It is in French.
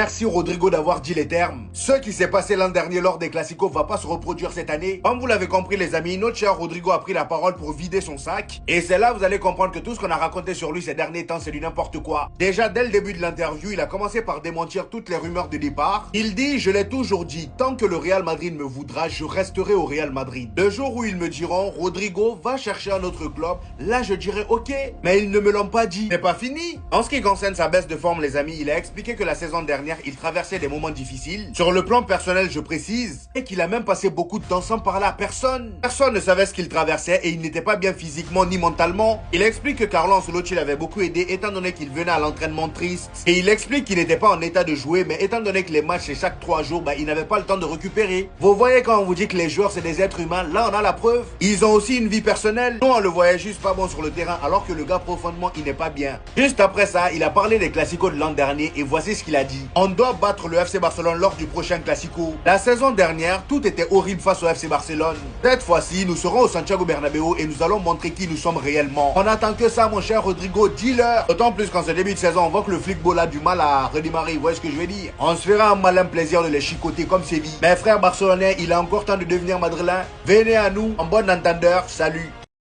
Merci Rodrigo d'avoir dit les termes. Ce qui s'est passé l'an dernier lors des Classicos va pas se reproduire cette année. Comme vous l'avez compris les amis, notre cher Rodrigo a pris la parole pour vider son sac. Et c'est là vous allez comprendre que tout ce qu'on a raconté sur lui ces derniers temps c'est du n'importe quoi. Déjà dès le début de l'interview, il a commencé par démentir toutes les rumeurs de départ. Il dit, je l'ai toujours dit, tant que le Real Madrid me voudra, je resterai au Real Madrid. Le jour où ils me diront, Rodrigo va chercher un autre club, là je dirai ok. Mais ils ne me l'ont pas dit. C'est pas fini. En ce qui concerne sa baisse de forme les amis, il a expliqué que la saison dernière, il traversait des moments difficiles. Sur le plan personnel, je précise, et qu'il a même passé beaucoup de temps sans parler à personne. Personne ne savait ce qu'il traversait et il n'était pas bien physiquement ni mentalement. Il explique que Carlo Ancelotti l'avait beaucoup aidé étant donné qu'il venait à l'entraînement triste. Et il explique qu'il n'était pas en état de jouer, mais étant donné que les matchs c'est chaque 3 jours, il n'avait pas le temps de récupérer. Vous voyez quand on vous dit que les joueurs c'est des êtres humains, là on a la preuve. Ils ont aussi une vie personnelle. Nous on le voyait juste pas bon sur le terrain alors que le gars profondément il n'est pas bien. Juste après ça, il a parlé des Classicos de l'an dernier et voici ce qu'il a dit. On doit battre le FC Barcelone lors du prochain Classico. La saison dernière, tout était horrible face au FC Barcelone. Cette fois-ci, nous serons au Santiago Bernabéu et nous allons montrer qui nous sommes réellement. On attend que ça, mon cher Rodrigo, dis-leur. D'autant plus qu'en ce début de saison, on voit que le football a du mal à redémarrer. Vous voyez ce que je veux dire? On se fera un malin plaisir de les chicoter comme Séville. Mes frères barcelonais, il a encore temps de devenir madrilène. Venez à nous, en bon entendeur. Salut.